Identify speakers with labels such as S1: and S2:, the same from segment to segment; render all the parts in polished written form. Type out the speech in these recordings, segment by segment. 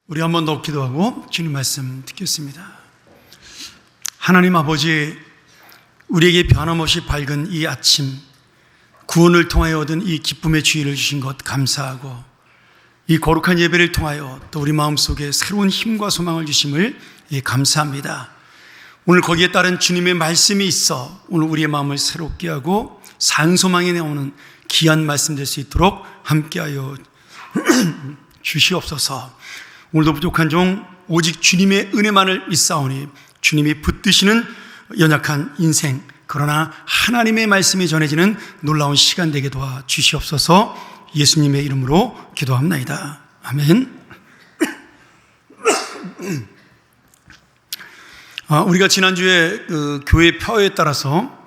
S1: 우리 한 번 더 기도하고 주님 말씀 듣겠습니다. 하나님 아버지, 우리에게 변함없이 밝은 이 아침, 구원을 통하여 얻은 이 기쁨의 주의를 주신 것 감사하고, 이 거룩한 예배를 통하여 또 우리 마음속에 새로운 힘과 소망을 주심을 감사합니다. 오늘 거기에 따른 주님의 말씀이 있어 오늘 우리의 마음을 새롭게 하고 산소망이 나오는 귀한 말씀 될 수 있도록 함께하여 주시옵소서. 오늘도 부족한 종 오직 주님의 은혜만을 믿사오니 주님이 붙드시는 연약한 인생, 그러나 하나님의 말씀이 전해지는 놀라운 시간 되게 도와 주시옵소서. 예수님의 이름으로 기도합나이다. 아멘. 우리가 지난주에 그 교회 표에 따라서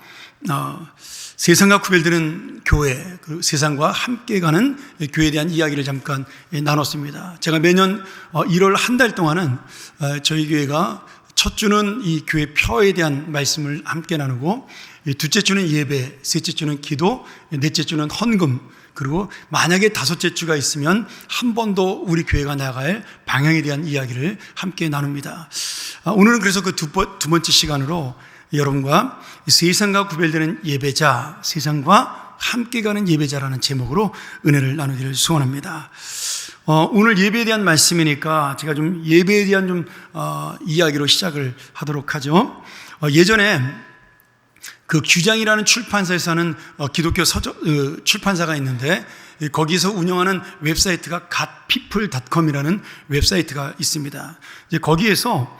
S1: 세상과 구별되는 교회, 그 세상과 함께 가는 교회에 대한 이야기를 잠깐 나눴습니다. 제가 매년 1월 한 달 동안은 저희 교회가 첫 주는 이 교회 표에 대한 말씀을 함께 나누고, 둘째 주는 예배, 셋째 주는 기도, 넷째 주는 헌금, 그리고 만약에 다섯째 주가 있으면 한 번 더 우리 교회가 나아갈 방향에 대한 이야기를 함께 나눕니다. 오늘은 그래서 그 두 번째 시간으로 여러분과 세상과 구별되는 예배자, 세상과 함께 가는 예배자라는 제목으로 은혜를 나누기를 소원합니다. 오늘 예배에 대한 말씀이니까 제가 좀 예배에 대한 이야기로 시작을 하도록 하죠. 예전에 그 규장이라는 출판사에서 하는 기독교 출판사가 있는데, 거기서 운영하는 웹사이트가 godpeople.com이라는 웹사이트가 있습니다. 이제 거기에서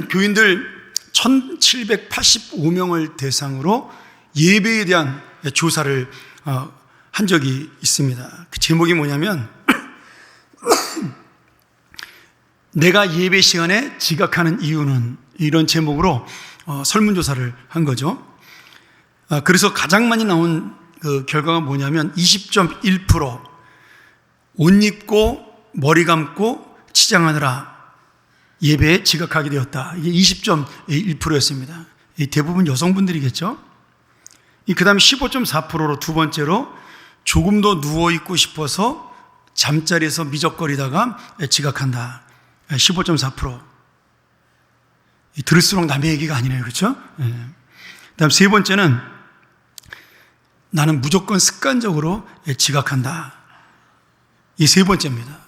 S1: 교인들 1785명을 대상으로 예배에 대한 조사를 한 적이 있습니다. 그 제목이 뭐냐면 내가 예배 시간에 지각하는 이유는, 이런 제목으로 설문조사를 한 거죠. 그래서 가장 많이 나온 그 결과가 뭐냐면 20.1%, 옷 입고 머리 감고 치장하느라 예배에 지각하게 되었다. 이게 20.1%였습니다. 대부분 여성분들이겠죠. 그 다음에 15.4%로 두 번째로 조금 더 누워있고 싶어서 잠자리에서 미적거리다가 지각한다. 15.4%. 들을수록 남의 얘기가 아니네요. 그렇죠? 그 다음 세 번째는 나는 무조건 습관적으로 지각한다. 이 세 번째입니다.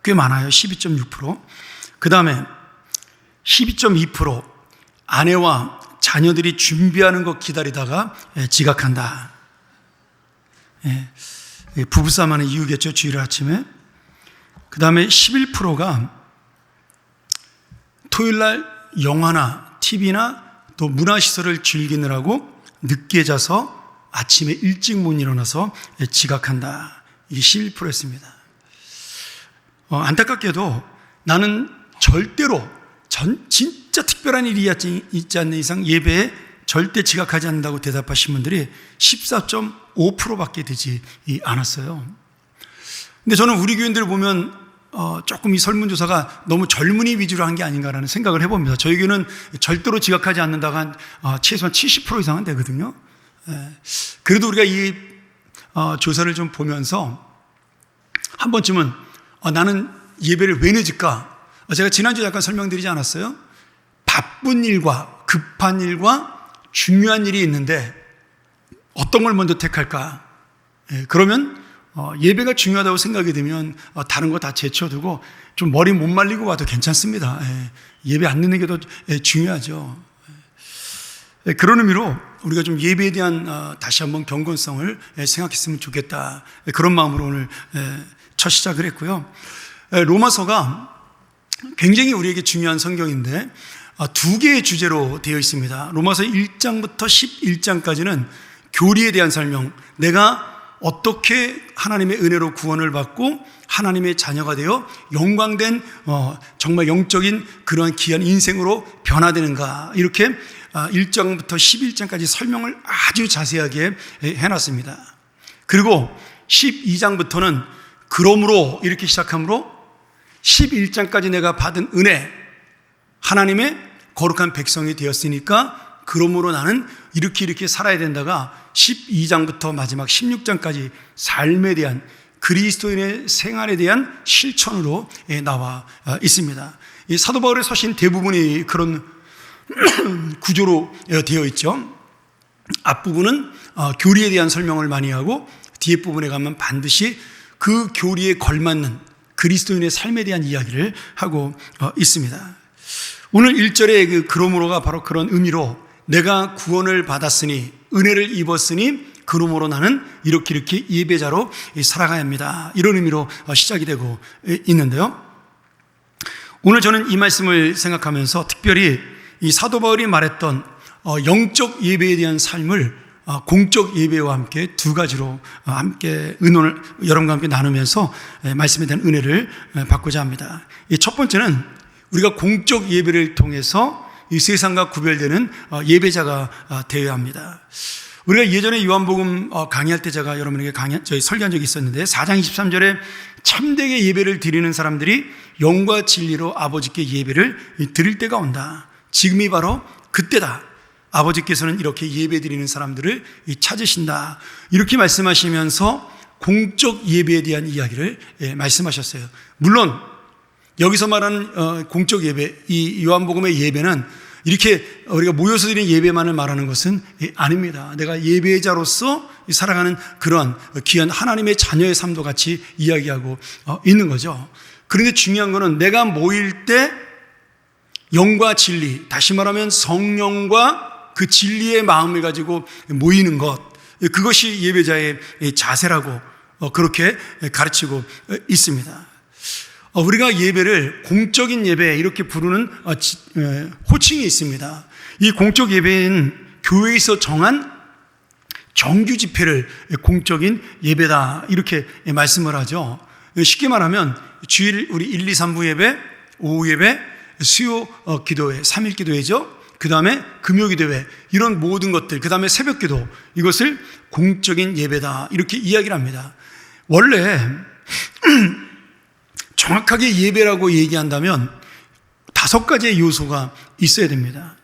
S1: 꽤 많아요. 12.6%. 그 다음에 12.2%, 아내와 자녀들이 준비하는 거 기다리다가 지각한다. 부부싸움하는 이유겠죠. 주일 아침에. 그 다음에 11%가 토요일날 영화나 TV나 또 문화시설을 즐기느라고 늦게 자서 아침에 일찍 못 일어나서 지각한다. 이게 11%였습니다. 안타깝게도 나는 절대로 진짜 특별한 일이 있지 않는 이상 예배에 절대 지각하지 않는다고 대답하신 분들이 14.5%밖에 되지 않았어요. 근데 저는 우리 교인들을 보면 조금 이 설문조사가 너무 젊은이 위주로 한 게 아닌가라는 생각을 해봅니다. 저희 교회는 절대로 지각하지 않는다가 한 최소한 70% 이상은 되거든요. 그래도 우리가 이 조사를 좀 보면서 한 번쯤은 나는 예배를 왜 늦을까? 제가 지난주에 약간 설명드리지 않았어요? 바쁜 일과 급한 일과 중요한 일이 있는데 어떤 걸 먼저 택할까? 그러면 예배가 중요하다고 생각이 되면 다른 거 다 제쳐두고 좀 머리 못 말리고 와도 괜찮습니다. 예배 안 늦는 게 더 중요하죠. 그런 의미로 우리가 좀 예배에 대한 다시 한번 경건성을 생각했으면 좋겠다. 그런 마음으로 오늘 첫 시작을 했고요. 로마서가 굉장히 우리에게 중요한 성경인데 두 개의 주제로 되어 있습니다. 로마서 1장부터 11장까지는 교리에 대한 설명, 내가 어떻게 하나님의 은혜로 구원을 받고 하나님의 자녀가 되어 영광된 정말 영적인 그러한 귀한 인생으로 변화되는가, 이렇게 1장부터 11장까지 설명을 아주 자세하게 해놨습니다. 그리고 12장부터는 그러므로 이렇게 시작하므로 11장까지 내가 받은 은혜, 하나님의 거룩한 백성이 되었으니까 그러므로 나는 이렇게 살아야 된다가 12장부터 마지막 16장까지 삶에 대한 그리스도인의 생활에 대한 실천으로 나와 있습니다. 이 사도 바울의 서신 대부분이 그런 구조로 되어 있죠. 앞부분은 교리에 대한 설명을 많이 하고 뒤에 부분에 가면 반드시 그 교리에 걸맞는 그리스도인의 삶에 대한 이야기를 하고 있습니다. 오늘 1절의 그러므로가 바로 그런 의미로 내가 구원을 받았으니 은혜를 입었으니 그러므로 나는 이렇게 예배자로 살아가야 합니다. 이런 의미로 시작이 되고 있는데요. 오늘 저는 이 말씀을 생각하면서 특별히 이 사도 바울이 말했던 영적 예배에 대한 삶을 공적 예배와 함께 두 가지로 함께 의논을 여러분과 함께 나누면서 말씀에 대한 은혜를 받고자 합니다. 첫 번째는 우리가 공적 예배를 통해서 이 세상과 구별되는 예배자가 되어야 합니다. 우리가 예전에 요한복음 강의할 때 제가 여러분에게 저희 설교한 적이 있었는데 4장 23절에 참되게 예배를 드리는 사람들이 영과 진리로 아버지께 예배를 드릴 때가 온다. 지금이 바로 그때다. 아버지께서는 이렇게 예배드리는 사람들을 찾으신다. 이렇게 말씀하시면서 공적 예배에 대한 이야기를 말씀하셨어요. 물론 여기서 말하는 공적 예배, 이 요한복음의 예배는 이렇게 우리가 모여서 드리는 예배만을 말하는 것은 아닙니다. 내가 예배자로서 살아가는 그런 귀한 하나님의 자녀의 삶도 같이 이야기하고 있는 거죠. 그런데 중요한 것은 내가 모일 때 영과 진리, 다시 말하면 성령과 그 진리의 마음을 가지고 모이는 것, 그것이 예배자의 자세라고 그렇게 가르치고 있습니다. 우리가 예배를 공적인 예배 이렇게 부르는 호칭이 있습니다. 이 공적 예배는 교회에서 정한 정규 집회를 공적인 예배다 이렇게 말씀을 하죠. 쉽게 말하면 주일 우리 1, 2, 3부 예배, 오후 예배, 수요 기도회, 3일 기도회죠. 그 다음에 금요 기도회, 이런 모든 것들, 그 다음에 새벽 기도, 이것을 공적인 예배다 이렇게 이야기를 합니다. 원래 정확하게 예배라고 얘기한다면 5가지의 요소가 있어야 됩니다.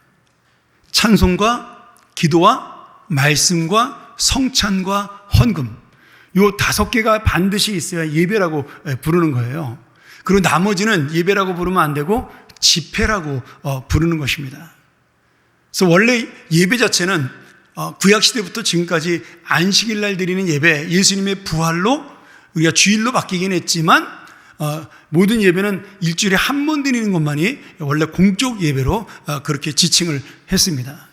S1: 찬송과 기도와 말씀과 성찬과 헌금, 이 5개가 반드시 있어야 예배라고 부르는 거예요. 그리고 나머지는 예배라고 부르면 안 되고 집회라고 부르는 것입니다. 그래서 원래 예배 자체는 구약시대부터 지금까지 안식일 날 드리는 예배, 예수님의 부활로 우리가 주일로 바뀌긴 했지만 모든 예배는 일주일에 한 번 드리는 것만이 원래 공적 예배로 그렇게 지칭을 했습니다.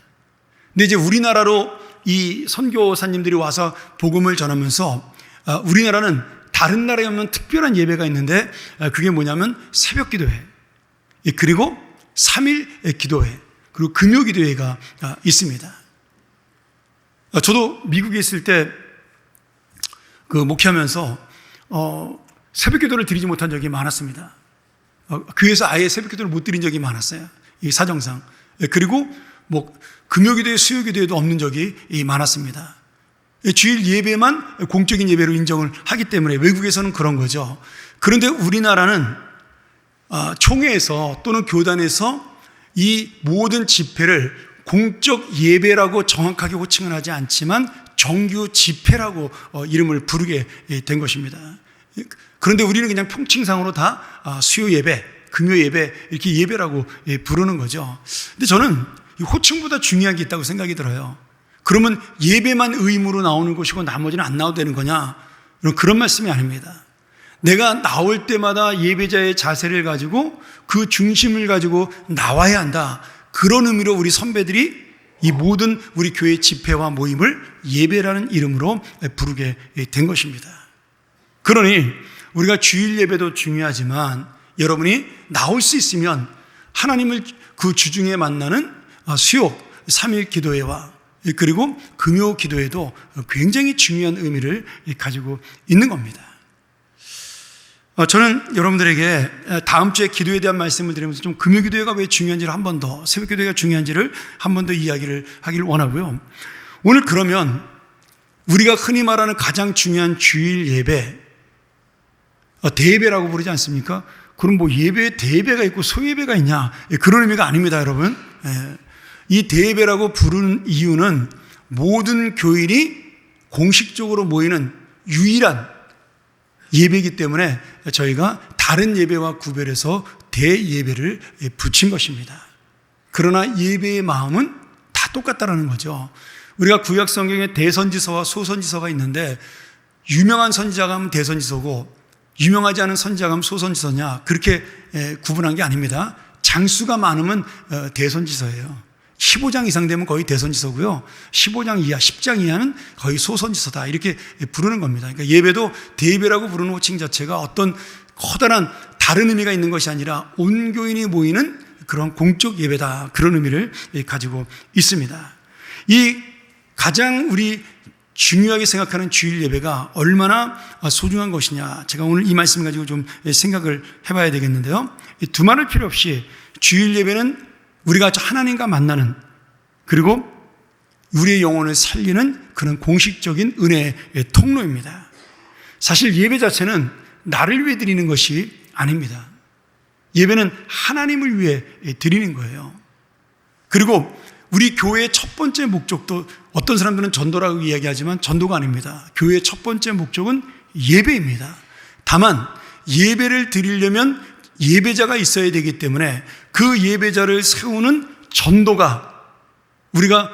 S1: 근데 이제 우리나라로 이 선교사님들이 와서 복음을 전하면서 우리나라는 다른 나라에 없는 특별한 예배가 있는데 그게 뭐냐면 새벽 기도회, 그리고 3일 기도회, 그리고 금요 기도회가 있습니다. 저도 미국에 있을 때 목회하면서 새벽 기도를 드리지 못한 적이 많았습니다. 교회에서 아예 새벽 기도를 못 드린 적이 많았어요. 이 사정상. 그리고 금요 기도회, 수요 기도회도 없는 적이 많았습니다. 주일 예배만 공적인 예배로 인정을 하기 때문에 외국에서는 그런 거죠. 그런데 우리나라는 총회에서 또는 교단에서 이 모든 집회를 공적 예배라고 정확하게 호칭을 하지 않지만 정규 집회라고 이름을 부르게 된 것입니다. 그런데 우리는 그냥 평칭상으로 다 수요 예배, 금요 예배 이렇게 예배라고 부르는 거죠. 근데 저는 이 호칭보다 중요한 게 있다고 생각이 들어요. 그러면 예배만 의무로 나오는 것이고 나머지는 안 나와도 되는 거냐? 그런 말씀이 아닙니다. 내가 나올 때마다 예배자의 자세를 가지고 그 중심을 가지고 나와야 한다. 그런 의미로 우리 선배들이 이 모든 우리 교회 집회와 모임을 예배라는 이름으로 부르게 된 것입니다. 그러니 우리가 주일 예배도 중요하지만 여러분이 나올 수 있으면 하나님을 그 주중에 만나는 수요 3일 기도회와 그리고 금요 기도회도 굉장히 중요한 의미를 가지고 있는 겁니다. 저는 여러분들에게 다음 주에 기도에 대한 말씀을 드리면서 좀 금요 기도회가 왜 중요한지를 한 번 더, 새벽 기도회가 중요한지를 한 번 더 이야기를 하기를 원하고요. 오늘 그러면 우리가 흔히 말하는 가장 중요한 주일 예배, 대예배라고 부르지 않습니까? 그럼 예배에 대예배가 있고 소예배가 있냐? 그런 의미가 아닙니다, 여러분. 이 대예배라고 부르는 이유는 모든 교인이 공식적으로 모이는 유일한 예배이기 때문에 저희가 다른 예배와 구별해서 대예배를 붙인 것입니다. 그러나 예배의 마음은 다 똑같다라는 거죠. 우리가 구약 성경에 대선지서와 소선지서가 있는데 유명한 선지자가 하면 대선지서고 유명하지 않은 선지자가 하면 소선지서냐, 그렇게 구분한 게 아닙니다. 장수가 많으면 대선지서예요. 15장 이상 되면 거의 대선지서고요. 15장 이하, 10장 이하는 거의 소선지서다, 이렇게 부르는 겁니다. 그러니까 예배도 대예배라고 부르는 호칭 자체가 어떤 커다란 다른 의미가 있는 것이 아니라 온 교인이 모이는 그런 공적 예배다, 그런 의미를 가지고 있습니다. 이 가장 우리 중요하게 생각하는 주일 예배가 얼마나 소중한 것이냐, 제가 오늘 이 말씀 가지고 좀 생각을 해봐야 되겠는데요. 두말할 필요 없이 주일 예배는 우리가 하나님과 만나는, 그리고 우리의 영혼을 살리는 그런 공식적인 은혜의 통로입니다. 사실 예배 자체는 나를 위해 드리는 것이 아닙니다. 예배는 하나님을 위해 드리는 거예요. 그리고 우리 교회의 첫 번째 목적도, 어떤 사람들은 전도라고 이야기하지만 전도가 아닙니다. 교회의 첫 번째 목적은 예배입니다. 다만 예배를 드리려면 예배자가 있어야 되기 때문에 그 예배자를 세우는 전도가 우리가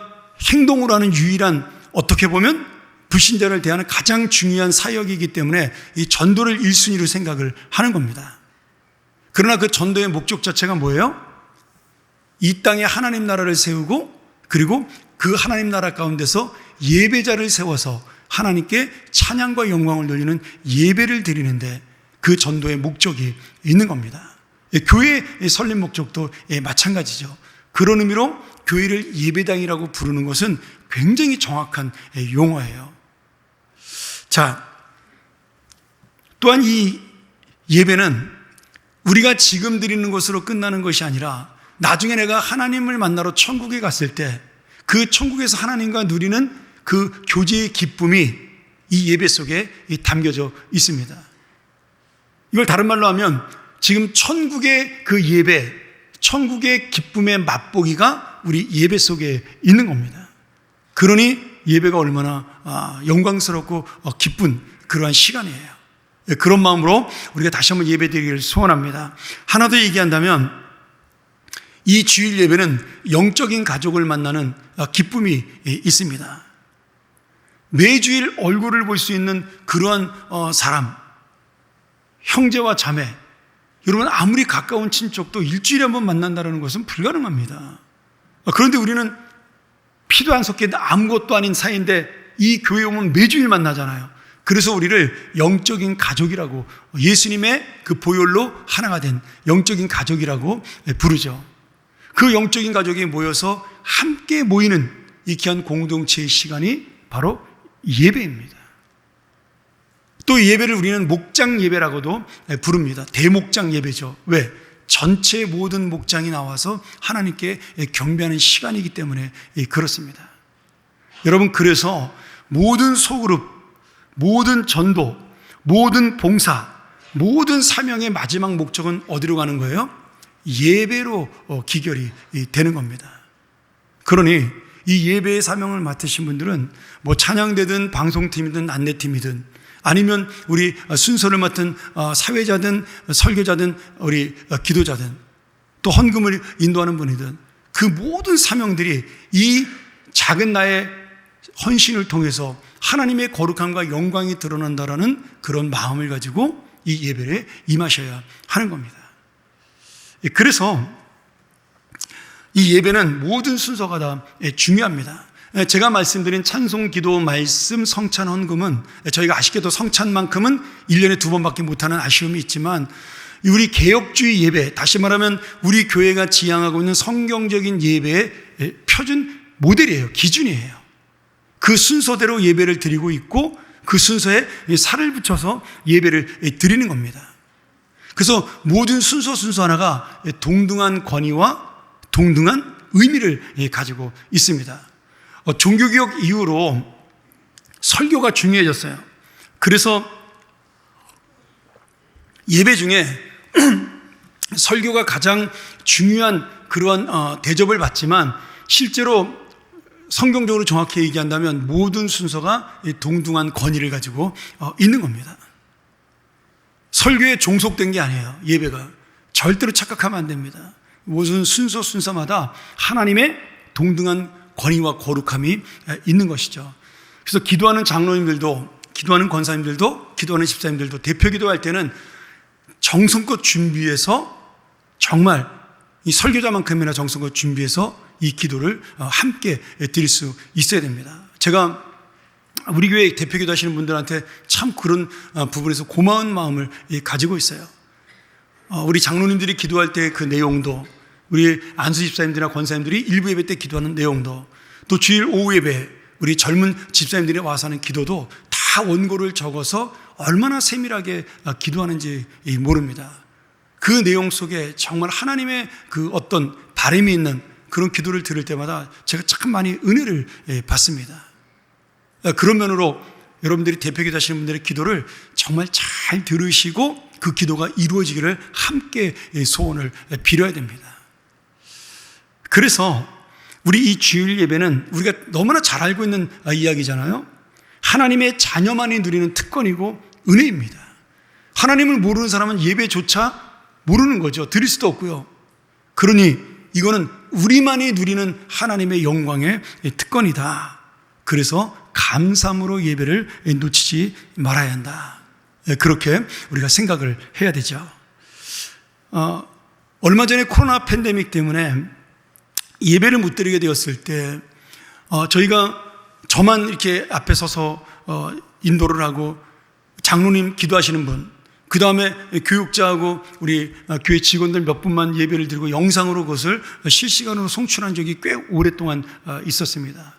S1: 행동으로 하는 유일한, 어떻게 보면 불신자를 대하는 가장 중요한 사역이기 때문에 이 전도를 1순위로 생각을 하는 겁니다. 그러나 그 전도의 목적 자체가 뭐예요? 이 땅에 하나님 나라를 세우고, 그리고 그 하나님 나라 가운데서 예배자를 세워서 하나님께 찬양과 영광을 돌리는 예배를 드리는데 그 전도의 목적이 있는 겁니다. 교회의 설립 목적도 마찬가지죠. 그런 의미로 교회를 예배당이라고 부르는 것은 굉장히 정확한 용어예요. 자, 또한 이 예배는 우리가 지금 드리는 것으로 끝나는 것이 아니라 나중에 내가 하나님을 만나러 천국에 갔을 때 그 천국에서 하나님과 누리는 그 교제의 기쁨이 이 예배 속에 담겨져 있습니다. 이걸 다른 말로 하면 지금 천국의 그 예배, 천국의 기쁨의 맛보기가 우리 예배 속에 있는 겁니다. 그러니 예배가 얼마나 영광스럽고 기쁜 그러한 시간이에요. 그런 마음으로 우리가 다시 한번 예배드리기를 소원합니다. 하나 더 얘기한다면 이 주일 예배는 영적인 가족을 만나는 기쁨이 있습니다. 매주일 얼굴을 볼 수 있는 그러한 사람, 형제와 자매, 여러분 아무리 가까운 친척도 일주일에 한 번 만난다는 것은 불가능합니다. 그런데 우리는 피도 안 섞인 아무것도 아닌 사이인데 이 교회에 오면 매주일 만나잖아요. 그래서 우리를 영적인 가족이라고, 예수님의 그 보혈로 하나가 된 영적인 가족이라고 부르죠. 그 영적인 가족이 모여서 함께 모이는 이 귀한 공동체의 시간이 바로 예배입니다. 또 예배를 우리는 목장 예배라고도 부릅니다. 대목장 예배죠. 왜? 전체 모든 목장이 나와서 하나님께 경배하는 시간이기 때문에 그렇습니다. 여러분, 그래서 모든 소그룹, 모든 전도, 모든 봉사, 모든 사명의 마지막 목적은 어디로 가는 거예요? 예배로 기결이 되는 겁니다. 그러니 이 예배의 사명을 맡으신 분들은 뭐 찬양대든 방송팀이든 안내팀이든 아니면 우리 순서를 맡은 사회자든 설교자든 우리 기도자든 또 헌금을 인도하는 분이든 그 모든 사명들이 이 작은 나의 헌신을 통해서 하나님의 거룩함과 영광이 드러난다라는 그런 마음을 가지고 이 예배에 임하셔야 하는 겁니다. 그래서 이 예배는 모든 순서가 다 중요합니다. 제가 말씀드린 찬송, 기도, 말씀, 성찬, 헌금은 저희가 아쉽게도 성찬만큼은 1년에 2번밖에 못하는 아쉬움이 있지만 우리 개혁주의 예배, 다시 말하면 우리 교회가 지향하고 있는 성경적인 예배의 표준 모델이에요. 기준이에요. 그 순서대로 예배를 드리고 있고 그 순서에 살을 붙여서 예배를 드리는 겁니다. 그래서 모든 순서 하나가 동등한 권위와 동등한 의미를 가지고 있습니다. 종교개혁 이후로 설교가 중요해졌어요. 그래서 예배 중에 설교가 가장 중요한 그러한 대접을 받지만 실제로 성경적으로 정확히 얘기한다면 모든 순서가 동등한 권위를 가지고 있는 겁니다. 설교에 종속된 게 아니에요. 예배가 절대로 착각하면 안 됩니다. 무슨 순서마다 하나님의 동등한 권위와 거룩함이 있는 것이죠. 그래서 기도하는 장로님들도, 기도하는 권사님들도, 기도하는 집사님들도 대표 기도할 때는 정성껏 준비해서, 정말 이 설교자만큼이나 정성껏 준비해서 이 기도를 함께 드릴 수 있어야 됩니다. 제가 우리 교회 대표 기도하시는 분들한테 참 그런 부분에서 고마운 마음을 가지고 있어요. 우리 장로님들이 기도할 때 그 내용도, 우리 안수 집사님들이나 권사님들이 일부 예배 때 기도하는 내용도, 또 주일 오후 예배 우리 젊은 집사님들이 와서 하는 기도도 다 원고를 적어서 얼마나 세밀하게 기도하는지 모릅니다. 그 내용 속에 정말 하나님의 그 어떤 바람이 있는 그런 기도를 들을 때마다 제가 참 많이 은혜를 받습니다. 그런 면으로 여러분들이 대표 기도하시는 분들의 기도를 정말 잘 들으시고 그 기도가 이루어지기를 함께 소원을 빌어야 됩니다. 그래서 우리 이 주일 예배는 우리가 너무나 잘 알고 있는 이야기잖아요. 하나님의 자녀만이 누리는 특권이고 은혜입니다. 하나님을 모르는 사람은 예배조차 모르는 거죠. 드릴 수도 없고요. 그러니 이거는 우리만이 누리는 하나님의 영광의 특권이다. 그래서 감사함으로 예배를 놓치지 말아야 한다. 그렇게 우리가 생각을 해야 되죠. 얼마 전에 코로나 팬데믹 때문에 예배를 못 드리게 되었을 때 저만 이렇게 앞에 서서 인도를 하고 장로님 기도하시는 분, 그 다음에 교육자하고 우리 교회 직원들 몇 분만 예배를 드리고 영상으로 그것을 실시간으로 송출한 적이 꽤 오랫동안 있었습니다.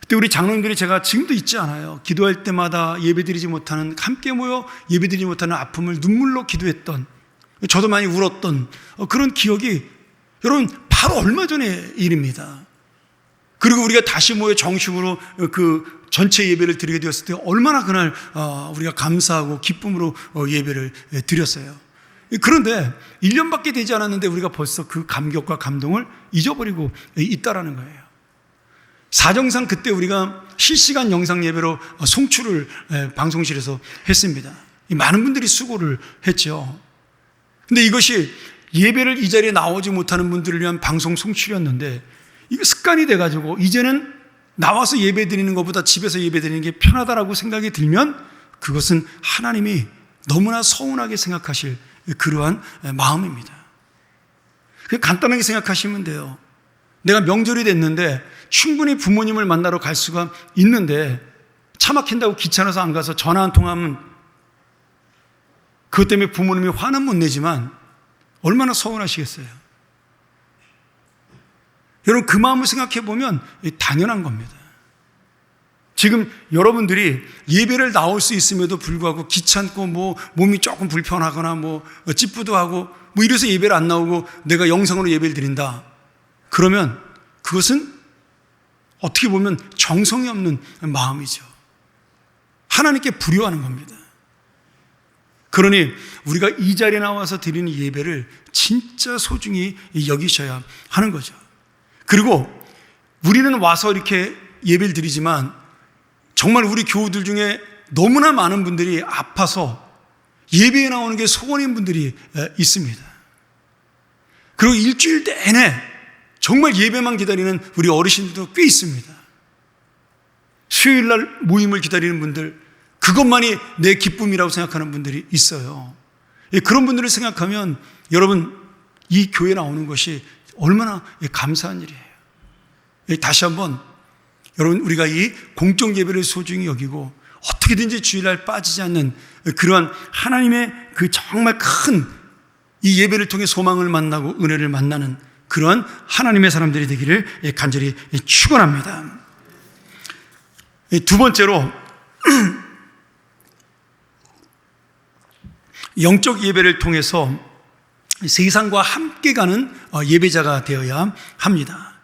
S1: 그때 우리 장로님들이, 제가 지금도 잊지 않아요, 기도할 때마다 예배드리지 못하는, 함께 모여 예배드리지 못하는 아픔을 눈물로 기도했던, 저도 많이 울었던 그런 기억이 여러분 바로 얼마 전의 일입니다. 그리고 우리가 다시 모여 정식으로 그 전체 예배를 드리게 되었을 때 얼마나 그날 우리가 감사하고 기쁨으로 예배를 드렸어요. 그런데 1년밖에 되지 않았는데 우리가 벌써 그 감격과 감동을 잊어버리고 있다라는 거예요. 사정상 그때 우리가 실시간 영상 예배로 송출을 방송실에서 했습니다. 많은 분들이 수고를 했죠. 근데 이것이 예배를 이 자리에 나오지 못하는 분들을 위한 방송 송출이었는데 이게 습관이 돼가지고 이제는 나와서 예배 드리는 것보다 집에서 예배 드리는 게 편하다라고 생각이 들면 그것은 하나님이 너무나 서운하게 생각하실 그러한 마음입니다. 간단하게 생각하시면 돼요. 내가 명절이 됐는데 충분히 부모님을 만나러 갈 수가 있는데 차 막힌다고 귀찮아서 안 가서 전화 한 통하면 그것 때문에 부모님이 화는 못 내지만 얼마나 서운하시겠어요. 여러분 그 마음을 생각해 보면 당연한 겁니다. 지금 여러분들이 예배를 나올 수 있음에도 불구하고 귀찮고 몸이 조금 불편하거나 찌뿌둥하고 이래서 예배를 안 나오고 내가 영상으로 예배를 드린다. 그러면 그것은 어떻게 보면 정성이 없는 마음이죠. 하나님께 불효하는 겁니다. 그러니 우리가 이 자리에 나와서 드리는 예배를 진짜 소중히 여기셔야 하는 거죠. 그리고 우리는 와서 이렇게 예배를 드리지만 정말 우리 교우들 중에 너무나 많은 분들이 아파서 예배에 나오는 게 소원인 분들이 있습니다. 그리고 일주일 내내 정말 예배만 기다리는 우리 어르신들도 꽤 있습니다. 수요일날 모임을 기다리는 분들, 그것만이 내 기쁨이라고 생각하는 분들이 있어요. 그런 분들을 생각하면 여러분 이 교회에 나오는 것이 얼마나 감사한 일이에요. 다시 한번 여러분 우리가 이 공적 예배를 소중히 여기고 어떻게든지 주일날 빠지지 않는 그러한 하나님의 그 정말 큰 이 예배를 통해 소망을 만나고 은혜를 만나는 그러한 하나님의 사람들이 되기를 간절히 축원합니다. 두 번째로 영적 예배를 통해서 세상과 함께 가는 예배자가 되어야 합니다.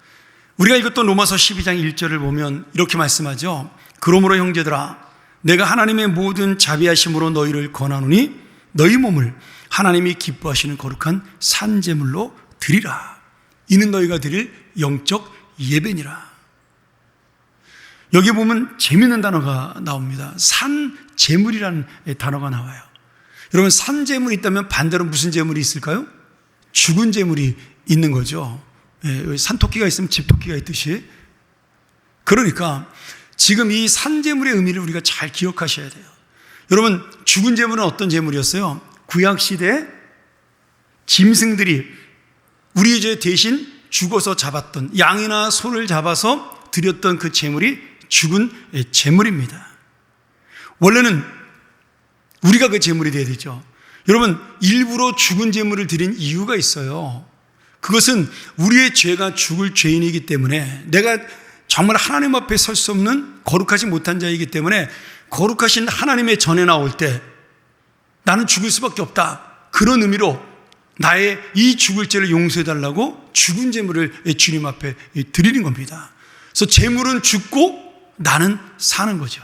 S1: 우리가 읽었던 로마서 12장 1절을 보면 이렇게 말씀하죠. 그러므로 형제들아 내가 하나님의 모든 자비하심으로 너희를 권하노니 너희 몸을 하나님이 기뻐하시는 거룩한 산제물로 드리라. 이는 너희가 드릴 영적 예배니라. 여기 보면 재미있는 단어가 나옵니다. 산제물이라는 단어가 나와요. 여러분, 산 재물이 있다면 반대로 무슨 재물이 있을까요? 죽은 재물이 있는 거죠. 산토끼가 있으면 집토끼가 있듯이. 그러니까 지금 이 산 재물의 의미를 우리가 잘 기억하셔야 돼요. 여러분, 죽은 재물은 어떤 재물이었어요? 구약시대 짐승들이 우리 죄 대신 죽어서 잡았던, 양이나 소를 잡아서 드렸던 그 재물이 죽은 재물입니다. 원래는 우리가 그 재물이 되어야 되죠. 여러분, 일부러 죽은 재물을 드린 이유가 있어요. 그것은 우리의 죄가 죽을 죄인이기 때문에, 내가 정말 하나님 앞에 설 수 없는 거룩하지 못한 자이기 때문에 거룩하신 하나님의 전에 나올 때 나는 죽을 수밖에 없다, 그런 의미로 나의 이 죽을 죄를 용서해달라고 죽은 재물을 주님 앞에 드리는 겁니다. 그래서 재물은 죽고 나는 사는 거죠.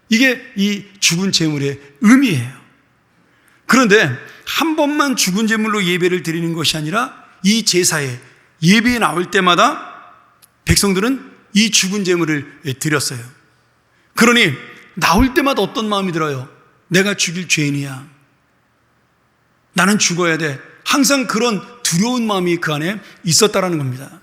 S1: 이게 이 죽은 재물의 의미예요. 그런데 한 번만 죽은 재물로 예배를 드리는 것이 아니라 이 제사에, 예배에 나올 때마다 백성들은 이 죽은 재물을 드렸어요. 그러니 나올 때마다 어떤 마음이 들어요? 내가 죽일 죄인이야, 나는 죽어야 돼. 항상 그런 두려운 마음이 그 안에 있었다라는 겁니다.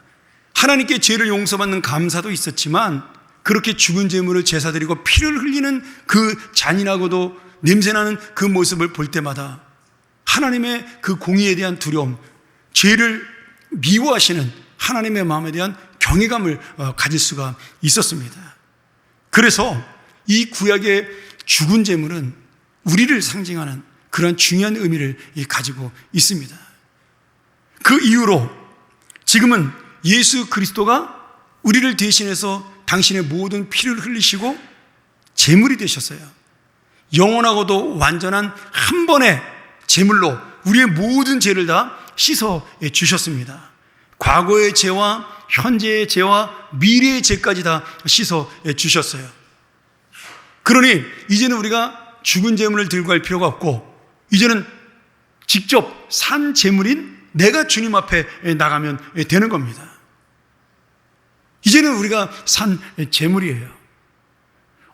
S1: 하나님께 죄를 용서받는 감사도 있었지만, 그렇게 죽은 재물을 제사 드리고 피를 흘리는 그 잔인하고도 냄새나는 그 모습을 볼 때마다 하나님의 그 공의에 대한 두려움, 죄를 미워하시는 하나님의 마음에 대한 경외감을 가질 수가 있었습니다. 그래서 이 구약의 죽은 재물은 우리를 상징하는 그런 중요한 의미를 가지고 있습니다. 그 이후로 지금은 예수 그리스도가 우리를 대신해서 당신의 모든 피를 흘리시고 제물이 되셨어요. 영원하고도 완전한 한 번의 제물로 우리의 모든 죄를 다 씻어 주셨습니다. 과거의 죄와 현재의 죄와 미래의 죄까지 다 씻어 주셨어요. 그러니 이제는 우리가 죽은 제물을 들고 갈 필요가 없고, 이제는 직접 산 제물인 내가 주님 앞에 나가면 되는 겁니다. 이제는 우리가 산 제물이에요.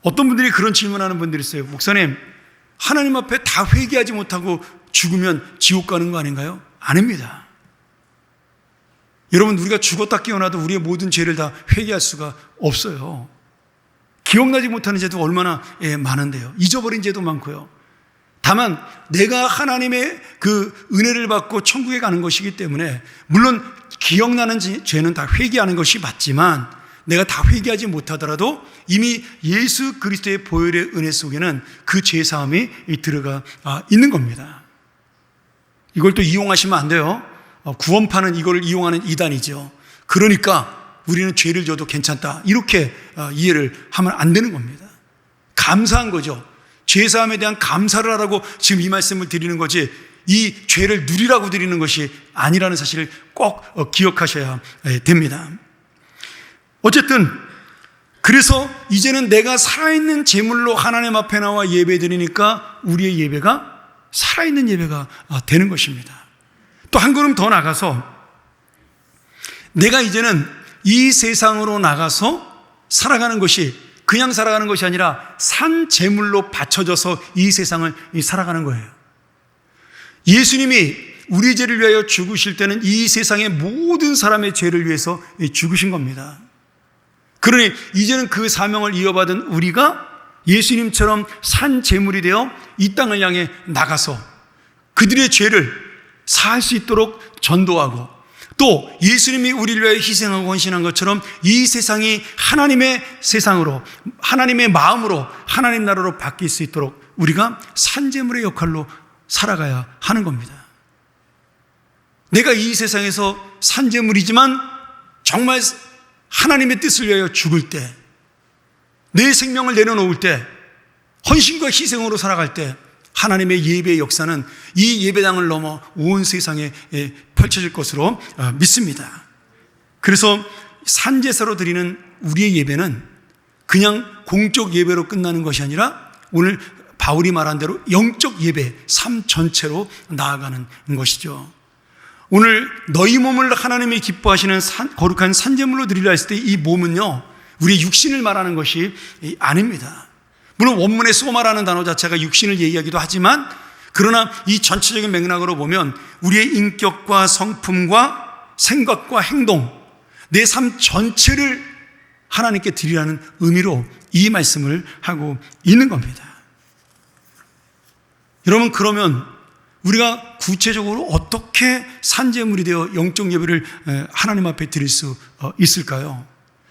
S1: 어떤 분들이 그런 질문하는 분들이 있어요. 목사님, 하나님 앞에 다 회개하지 못하고 죽으면 지옥 가는 거 아닌가요? 아닙니다. 여러분, 우리가 죽었다 깨어나도 우리의 모든 죄를 다 회개할 수가 없어요. 기억나지 못하는 죄도 얼마나 많은데요. 잊어버린 죄도 많고요. 다만 내가 하나님의 그 은혜를 받고 천국에 가는 것이기 때문에, 물론 기억나는 죄는 다 회개하는 것이 맞지만, 내가 다 회개하지 못하더라도 이미 예수 그리스도의 보혈의 은혜 속에는 그 죄사함이 들어가 있는 겁니다. 이걸 또 이용하시면 안 돼요. 구원파는 이걸 이용하는 이단이죠. 그러니까 우리는 죄를 져도 괜찮다, 이렇게 이해를 하면 안 되는 겁니다. 감사한 거죠. 죄사함에 대한 감사를 하라고 지금 이 말씀을 드리는 거지, 이 죄를 누리라고 드리는 것이 아니라는 사실을 꼭 기억하셔야 됩니다. 어쨌든 그래서 이제는 내가 살아있는 제물로 하나님 앞에 나와 예배 드리니까 우리의 예배가 살아있는 예배가 되는 것입니다. 또 한 걸음 더 나가서 내가 이제는 이 세상으로 나가서 살아가는 것이 그냥 살아가는 것이 아니라 산 제물로 바쳐져서 이 세상을 살아가는 거예요. 예수님이 우리 죄를 위하여 죽으실 때는 이 세상의 모든 사람의 죄를 위해서 죽으신 겁니다. 그러니 이제는 그 사명을 이어받은 우리가 예수님처럼 산 제물이 되어 이 땅을 향해 나가서 그들의 죄를 사할 수 있도록 전도하고, 또 예수님이 우리를 위하여 희생하고 헌신한 것처럼 이 세상이 하나님의 세상으로, 하나님의 마음으로, 하나님 나라로 바뀔 수 있도록 우리가 산제물의 역할로 살아가야 하는 겁니다. 내가 이 세상에서 산제물이지만 정말 하나님의 뜻을 위하여 죽을 때, 내 생명을 내려놓을 때, 헌신과 희생으로 살아갈 때 하나님의 예배의 역사는 이 예배당을 넘어 온 세상에 펼쳐질 것으로 믿습니다. 그래서 산제사로 드리는 우리의 예배는 그냥 공적 예배로 끝나는 것이 아니라 오늘 바울이 말한 대로 영적 예배, 삶 전체로 나아가는 것이죠. 오늘 너희 몸을 하나님이 기뻐하시는 거룩한 산제물로 드리라 했을 때 이 몸은요, 우리의 육신을 말하는 것이 아닙니다. 물론 원문에 소마라는 단어 자체가 육신을 얘기하기도 하지만 그러나 이 전체적인 맥락으로 보면 우리의 인격과 성품과 생각과 행동, 내 삶 전체를 하나님께 드리라는 의미로 이 말씀을 하고 있는 겁니다. 여러분, 그러면 우리가 구체적으로 어떻게 산제물이 되어 영적 예배를 하나님 앞에 드릴 수 있을까요?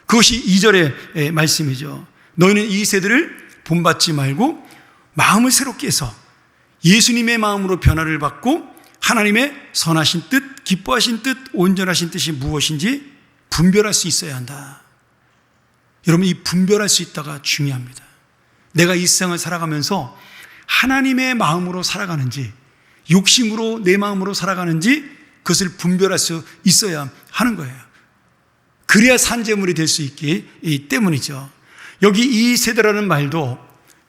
S1: 그것이 2절의 말씀이죠. 너희는 이 세대를 본받지 말고 마음을 새롭게 해서 예수님의 마음으로 변화를 받고 하나님의 선하신 뜻, 기뻐하신 뜻, 온전하신 뜻이 무엇인지 분별할 수 있어야 한다. 여러분, 이 분별할 수 있다가 중요합니다. 내가 이 세상을 살아가면서 하나님의 마음으로 살아가는지 욕심으로 내 마음으로 살아가는지 그것을 분별할 수 있어야 하는 거예요. 그래야 산재물이 될 수 있기 때문이죠. 여기 이 세대라는 말도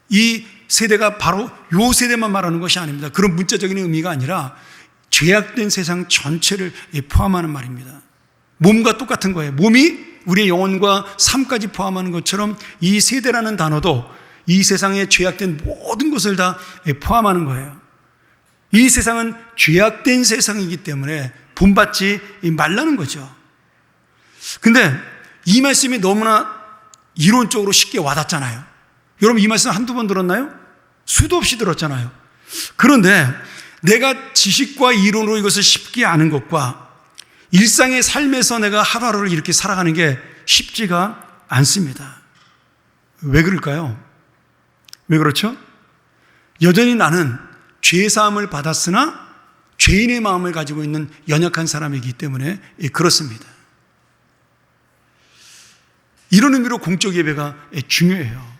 S1: 이 세대가 바로 이 세대만 말하는 것이 아닙니다. 그런 문자적인 의미가 아니라 죄악된 세상 전체를 포함하는 말입니다. 몸과 똑같은 거예요. 몸이 우리의 영혼과 삶까지 포함하는 것처럼 이 세대라는 단어도 이 세상에 죄악된 모든 것을 다 포함하는 거예요. 이 세상은 죄악된 세상이기 때문에 본받지 말라는 거죠. 근데 이 말씀이 너무나 이론적으로 쉽게 와닿잖아요. 여러분, 이 말씀 한두 번 들었나요? 수도 없이 들었잖아요. 그런데 내가 지식과 이론으로 이것을 쉽게 아는 것과 일상의 삶에서 내가 하루하루를 이렇게 살아가는 게 쉽지가 않습니다. 왜 그럴까요? 왜 그렇죠? 여전히 나는 죄사함을 받았으나 죄인의 마음을 가지고 있는 연약한 사람이기 때문에 그렇습니다. 이런 의미로 공적 예배가 중요해요.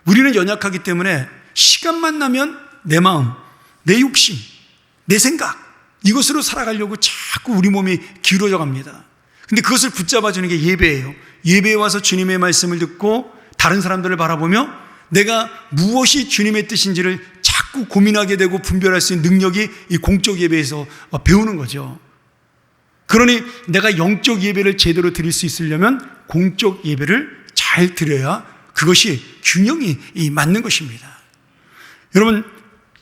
S1: 우리는 연약하기 때문에 시간만 나면 내 마음, 내 욕심, 내 생각 이것으로 살아가려고 자꾸 우리 몸이 기울어져 갑니다. 근데 그것을 붙잡아주는 게 예배예요. 예배에 와서 주님의 말씀을 듣고 다른 사람들을 바라보며 내가 무엇이 주님의 뜻인지를 자꾸 고민하게 되고 분별할 수 있는 능력이 이 공적 예배에서 배우는 거죠. 그러니 내가 영적 예배를 제대로 드릴 수 있으려면 공적 예배를 잘 드려야 그것이 균형이 맞는 것입니다. 여러분,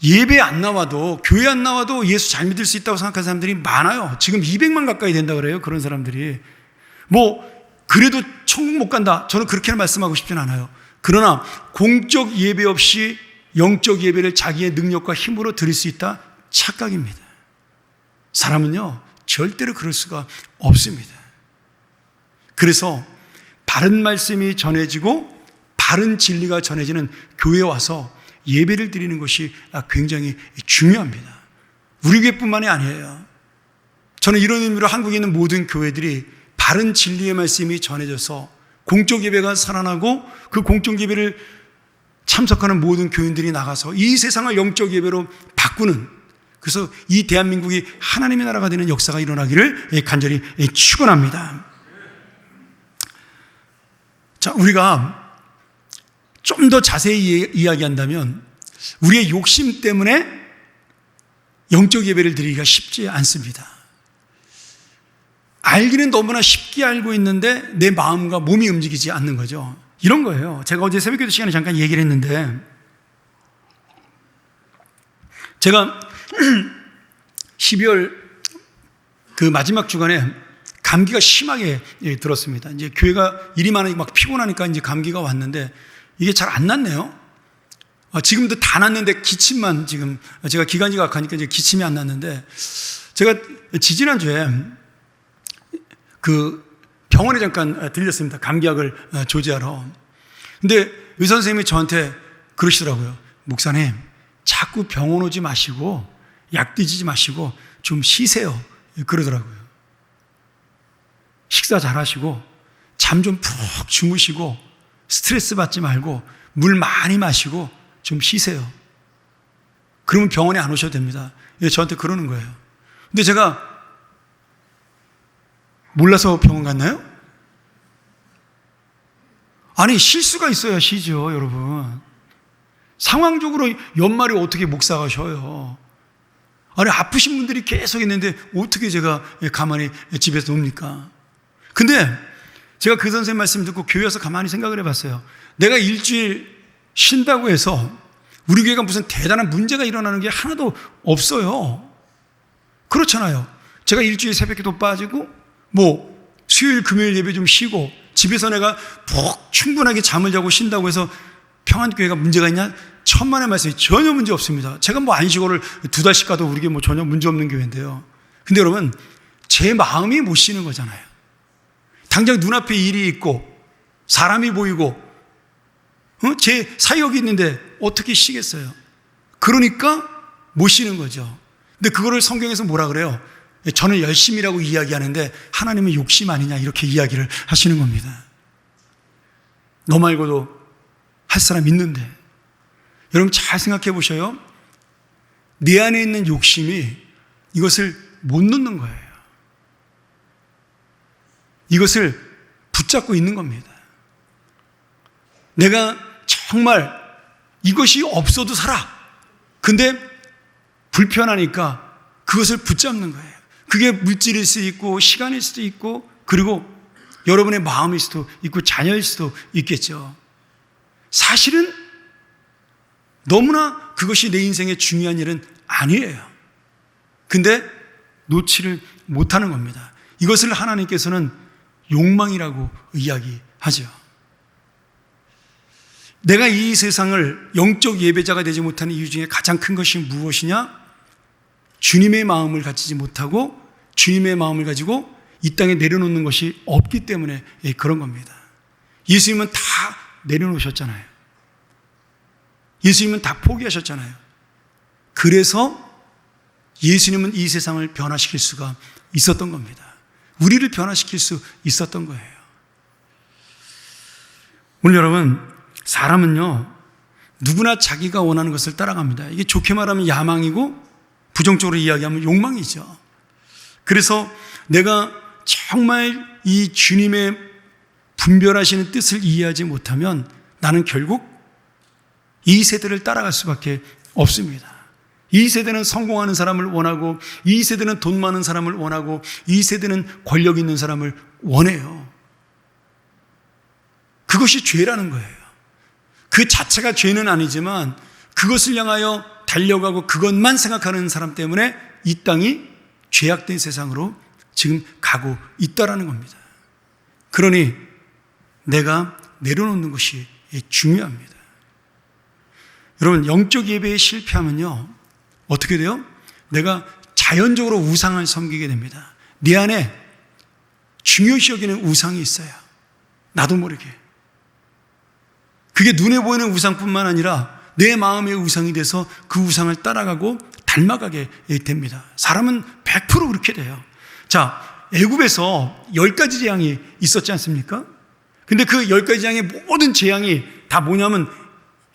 S1: 예배 안 나와도, 교회 안 나와도 예수 잘 믿을 수 있다고 생각하는 사람들이 많아요. 지금 200만 가까이 된다 그래요. 그런 사람들이. 그래도 천국 못 간다. 저는 그렇게는 말씀하고 싶진 않아요. 그러나 공적 예배 없이 영적 예배를 자기의 능력과 힘으로 드릴 수 있다? 착각입니다. 사람은요, 절대로 그럴 수가 없습니다. 그래서 바른 말씀이 전해지고 바른 진리가 전해지는 교회에 와서 예배를 드리는 것이 굉장히 중요합니다. 우리 교회뿐만이 아니에요. 저는 이런 의미로 한국에 있는 모든 교회들이 바른 진리의 말씀이 전해져서 공적 예배가 살아나고 그 공적 예배를 참석하는 모든 교인들이 나가서 이 세상을 영적 예배로 바꾸는, 그래서 이 대한민국이 하나님의 나라가 되는 역사가 일어나기를 간절히 축원합니다. 자, 우리가 좀 더 자세히 이야기한다면 우리의 욕심 때문에 영적 예배를 드리기가 쉽지 않습니다. 알기는 너무나 쉽게 알고 있는데 내 마음과 몸이 움직이지 않는 거죠. 이런 거예요. 제가 어제 새벽기도 시간에 잠깐 얘기를 했는데, 제가 12월 그 마지막 주간에 감기가 심하게 들었습니다. 이제 교회가 일이 많으니까 막 피곤하니까 이제 감기가 왔는데 이게 잘 안 낫네요. 지금도 다 낫는데 기침만, 지금 제가 기관지가 약하니까 이제 기침이 안 낫는데, 제가 지지난주에 그 병원에 잠깐 들렸습니다. 감기약을 조제하러. 근데 의사 선생님이 저한테 그러시더라고요. 목사님, 자꾸 병원 오지 마시고 약 드시지 마시고 좀 쉬세요. 그러더라고요. 식사 잘 하시고 잠 좀 푹 주무시고 스트레스 받지 말고 물 많이 마시고 좀 쉬세요. 그러면 병원에 안 오셔도 됩니다. 저한테 그러는 거예요. 근데 제가 몰라서 병원 갔나요? 아니, 쉴 수가 있어야 쉬죠, 여러분. 상황적으로 연말에 어떻게 목사가 쉬어요? 아니, 아프신 분들이 계속 있는데 어떻게 제가 가만히 집에서 놉니까? 근데 제가 그 선생님 말씀 듣고 교회 와서 가만히 생각을 해봤어요. 내가 일주일 쉰다고 해서 우리 교회가 무슨 대단한 문제가 일어나는 게 하나도 없어요. 그렇잖아요. 제가 일주일 새벽기도 빠지고 수요일 금요일 예배 좀 쉬고 집에서 내가 푹 충분하게 잠을 자고 쉰다고 해서 평안교회가 문제가 있냐? 천만의 말씀이 전혀 문제 없습니다. 제가 안식월을 2달씩 가도 우리 교회 전혀 문제 없는 교회인데요. 근데 여러분, 제 마음이 못 쉬는 거잖아요. 당장 눈앞에 일이 있고 사람이 보이고 제 사역이 있는데 어떻게 쉬겠어요? 그러니까 못 쉬는 거죠. 근데 그거를 성경에서 뭐라 그래요? 저는 열심이라고 이야기하는데 하나님은 욕심 아니냐 이렇게 이야기를 하시는 겁니다. 너 말고도 할 사람 있는데. 여러분 잘 생각해 보셔요. 내 안에 있는 욕심이 이것을 못 놓는 거예요. 이것을 붙잡고 있는 겁니다. 내가 정말 이것이 없어도 살아. 근데 불편하니까 그것을 붙잡는 거예요. 그게 물질일 수도 있고 시간일 수도 있고 그리고 여러분의 마음일 수도 있고 자녀일 수도 있겠죠. 사실은 너무나 그것이 내 인생의 중요한 일은 아니에요. 근데 놓지를 못하는 겁니다. 이것을 하나님께서는 욕망이라고 이야기하죠. 내가 이 세상을 영적 예배자가 되지 못하는 이유 중에 가장 큰 것이 무엇이냐? 주님의 마음을 가지지 못하고 주님의 마음을 가지고 이 땅에 내려놓는 것이 없기 때문에 그런 겁니다. 예수님은 다 내려놓으셨잖아요. 예수님은 다 포기하셨잖아요. 그래서 예수님은 이 세상을 변화시킬 수가 있었던 겁니다. 우리를 변화시킬 수 있었던 거예요. 오늘 여러분, 사람은요, 누구나 자기가 원하는 것을 따라갑니다. 이게 좋게 말하면 야망이고 부정적으로 이야기하면 욕망이죠. 그래서 내가 정말 이 주님의 분별하시는 뜻을 이해하지 못하면 나는 결국 이 세대를 따라갈 수밖에 없습니다. 이 세대는 성공하는 사람을 원하고 이 세대는 돈 많은 사람을 원하고 이 세대는 권력 있는 사람을 원해요. 그것이 죄라는 거예요. 그 자체가 죄는 아니지만 그것을 향하여 달려가고 그것만 생각하는 사람 때문에 이 땅이 죄악된 세상으로 지금 가고 있다라는 겁니다. 그러니 내가 내려놓는 것이 중요합니다. 여러분, 영적 예배에 실패하면요, 어떻게 돼요? 내가 자연적으로 우상을 섬기게 됩니다. 내 안에 중요시 여기는 우상이 있어요. 나도 모르게. 그게 눈에 보이는 우상뿐만 아니라 내 마음의 우상이 돼서 그 우상을 따라가고 닮아가게 됩니다. 사람은 100% 그렇게 돼요. 자, 애굽에서 10가지 재앙이 있었지 않습니까? 근데 그 10가지 재앙의 모든 재앙이 다 뭐냐면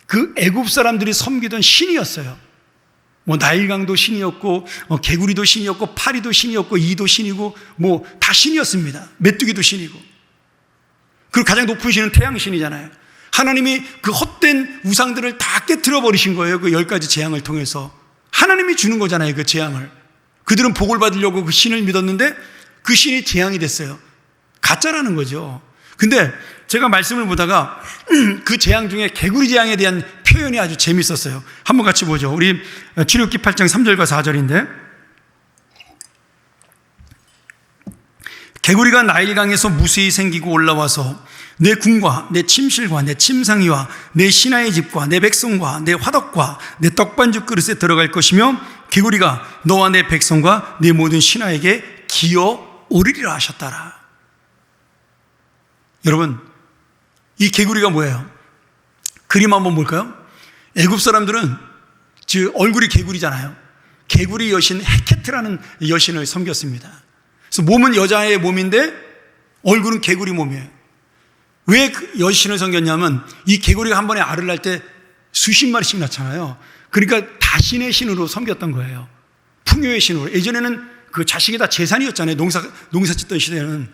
S1: 그 애굽 사람들이 섬기던 신이었어요. 나일강도 신이었고 개구리도 신이었고 파리도 신이었고 이도 신이고 다 신이었습니다. 메뚜기도 신이고. 그리고 가장 높은 신은 태양신이잖아요. 하나님이 그 헛된 우상들을 다 깨트려 버리신 거예요. 그 10가지 재앙을 통해서. 하나님이 주는 거잖아요, 그 재앙을. 그들은 복을 받으려고 그 신을 믿었는데 그 신이 재앙이 됐어요. 가짜라는 거죠. 근데 제가 말씀을 보다가 그 재앙 중에 개구리 재앙에 대한 표현이 아주 재밌었어요. 한번 같이 보죠. 우리 출애굽기 8장 3절과 4절인데, 개구리가 나일강에서 무수히 생기고 올라와서 내 궁과 내 침실과 내 침상이와 내 신하의 집과 내 백성과 내 화덕과 내 떡반죽 그릇에 들어갈 것이며 개구리가 너와 내 백성과 내 모든 신하에게 기어 오르리라 하셨더라. 여러분, 이 개구리가 뭐예요? 그림 한번 볼까요? 애굽 사람들은 얼굴이 개구리잖아요. 개구리 여신 헤케트라는 여신을 섬겼습니다. 그래서 몸은 여자의 몸인데 얼굴은 개구리 몸이에요. 왜 그 여신을 섬겼냐면 이 개구리가 한 번에 알을 낳을 때 수십 마리씩 낳잖아요. 그러니까 다신의 신으로 섬겼던 거예요. 풍요의 신으로. 예전에는 그 자식이 다 재산이었잖아요. 농사 짓던 시대에는.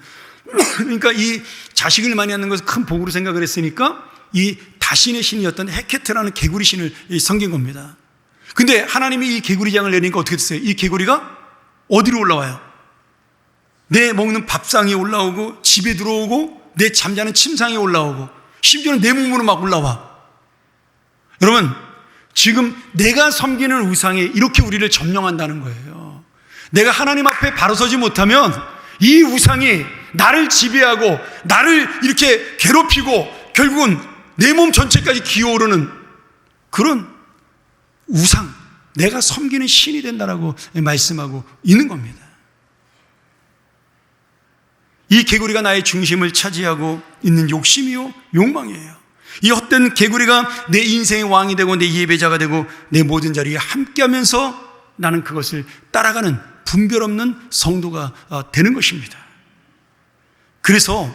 S1: 그러니까 이 자식을 많이 낳는 것을 큰 복으로 생각을 했으니까 이 다신의 신이었던 헤케트라는 개구리 신을 섬긴 겁니다. 근데 하나님이 이 개구리 재앙을 내리니까 어떻게 됐어요? 이 개구리가 어디로 올라와요? 내 먹는 밥상에 올라오고 집에 들어오고 내 잠자는 침상에 올라오고 심지어는 내 몸으로 막 올라와. 여러분, 지금 내가 섬기는 우상에 이렇게 우리를 점령한다는 거예요. 내가 하나님 앞에 바로 서지 못하면 이 우상이 나를 지배하고 나를 이렇게 괴롭히고 결국은 내 몸 전체까지 기어오르는 그런 우상, 내가 섬기는 신이 된다라고 말씀하고 있는 겁니다. 이 개구리가 나의 중심을 차지하고 있는 욕심이요 욕망이에요. 이 헛된 개구리가 내 인생의 왕이 되고 내 예배자가 되고 내 모든 자리에 함께하면서 나는 그것을 따라가는 분별 없는 성도가 되는 것입니다. 그래서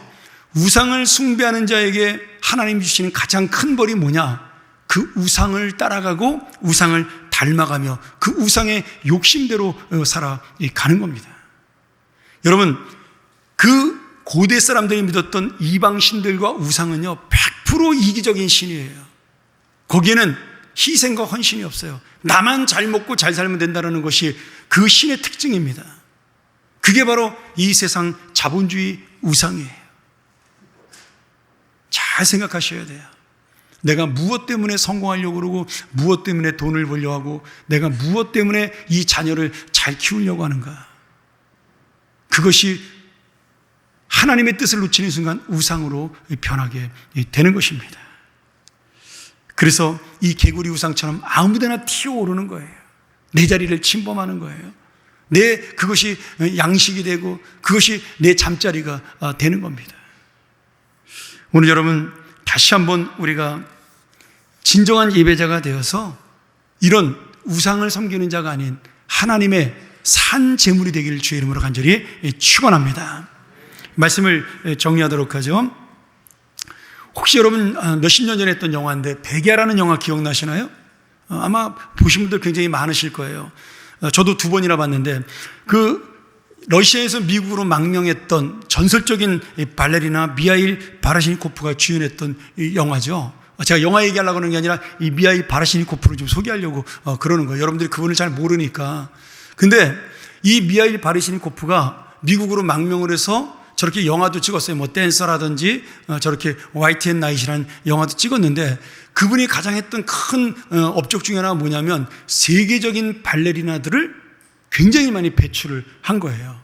S1: 우상을 숭배하는 자에게 하나님 주시는 가장 큰 벌이 뭐냐? 그 우상을 따라가고 우상을 닮아가며 그 우상의 욕심대로 살아가는 겁니다. 여러분, 그 고대 사람들이 믿었던 이방신들과 우상은요 100% 이기적인 신이에요. 거기에는 희생과 헌신이 없어요. 나만 잘 먹고 잘 살면 된다는 것이 그 신의 특징입니다. 그게 바로 이 세상 자본주의 우상이에요. 잘 생각하셔야 돼요. 내가 무엇 때문에 성공하려고 그러고 무엇 때문에 돈을 벌려고 하고 내가 무엇 때문에 이 자녀를 잘 키우려고 하는가. 그것이 하나님의 뜻을 놓치는 순간 우상으로 변하게 되는 것입니다. 그래서 이 개구리 우상처럼 아무데나 튀어오르는 거예요. 내 자리를 침범하는 거예요. 그것이 양식이 되고 그것이 내 잠자리가 되는 겁니다. 오늘 여러분 다시 한번 우리가 진정한 예배자가 되어서 이런 우상을 섬기는 자가 아닌 하나님의 산 제물이 되기를 주의 이름으로 간절히 축원합니다. 말씀을 정리하도록 하죠. 혹시 여러분 몇십 년 전에 했던 영화인데 백야라는 영화 기억나시나요? 아마 보신 분들 굉장히 많으실 거예요. 저도 2번이나 봤는데 그 러시아에서 미국으로 망명했던 전설적인 발레리나 미하일 바라시니코프가 주연했던 영화죠. 제가 영화 얘기하려고 하는 게 아니라 이 미하일 바라시니코프를 좀 소개하려고 그러는 거예요. 여러분들이 그분을 잘 모르니까. 근데 이 미하일 바라시니코프가 미국으로 망명을 해서 저렇게 영화도 찍었어요. 뭐 댄서라든지 저렇게 화이트 앤 나잇이라는 영화도 찍었는데 그분이 가장 했던 큰 업적 중에 하나가 뭐냐면 세계적인 발레리나들을 굉장히 많이 배출을 한 거예요.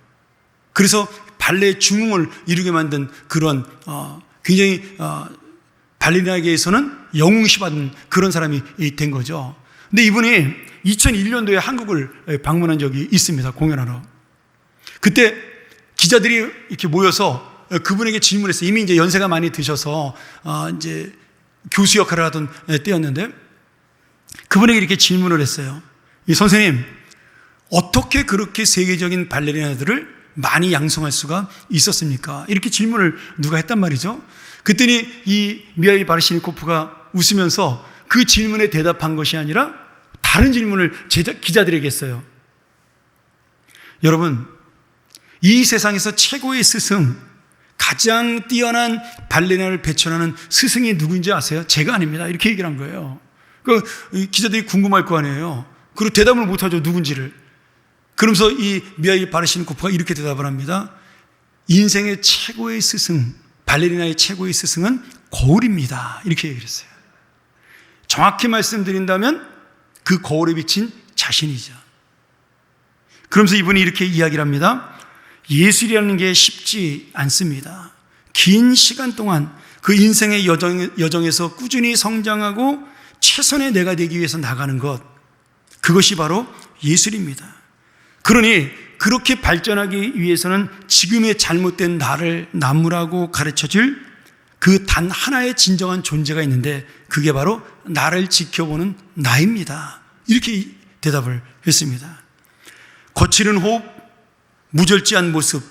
S1: 그래서 발레의 중흥을 이루게 만든 그런 굉장히 발레리나계에서는 영웅시받은 그런 사람이 된 거죠. 근데 이분이 2001년도에 한국을 방문한 적이 있습니다. 공연하러. 그때 기자들이 이렇게 모여서 그분에게 질문했어요. 이미 이제 연세가 많이 드셔서 이제 교수 역할을 하던 때였는데 그분에게 이렇게 질문을 했어요. 이 선생님, 어떻게 그렇게 세계적인 발레리나들을 많이 양성할 수가 있었습니까? 이렇게 질문을 누가 했단 말이죠. 그랬더니 이 미하일 바르시니코프가 웃으면서 그 질문에 대답한 것이 아니라 다른 질문을 기자들에게 했어요. 여러분, 이 세상에서 최고의 스승, 가장 뛰어난 발레리나를 배출하는 스승이 누구인지 아세요? 제가 아닙니다. 이렇게 얘기를 한 거예요. 그 기자들이 궁금할 거 아니에요. 그리고 대답을 못하죠. 누군지를. 그러면서 이 미하일 바르시니코프가 이렇게 대답을 합니다. 인생의 최고의 스승, 발레리나의 최고의 스승은 거울입니다. 이렇게 얘기를 했어요. 정확히 말씀드린다면 그 거울에 비친 자신이죠. 그러면서 이분이 이렇게 이야기를 합니다. 예술이라는 게 쉽지 않습니다. 긴 시간 동안 그 인생의 여정에서 꾸준히 성장하고 최선의 내가 되기 위해서 나가는 것, 그것이 바로 예술입니다. 그러니 그렇게 발전하기 위해서는 지금의 잘못된 나를 나무라고 가르쳐줄 그 단 하나의 진정한 존재가 있는데 그게 바로 나를 지켜보는 나입니다. 이렇게 대답을 했습니다. 거칠은 호흡, 무절제한 모습,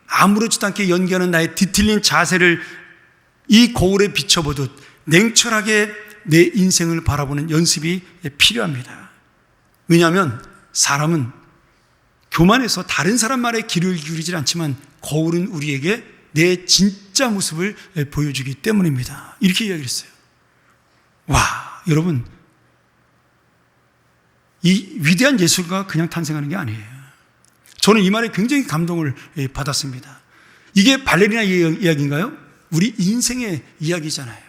S1: 아무렇지도 않게 연기하는 나의 뒤틀린 자세를 이 거울에 비춰보듯 냉철하게 내 인생을 바라보는 연습이 필요합니다. 왜냐하면 사람은 교만해서 다른 사람 말에 귀를 기울이질 않지만 거울은 우리에게 내 진짜 모습을 보여주기 때문입니다. 이렇게 이야기를 했어요. 와, 여러분, 이 위대한 예술가 그냥 탄생하는 게 아니에요. 저는 이 말에 굉장히 감동을 받았습니다. 이게 발레리나 이야기인가요? 우리 인생의 이야기잖아요.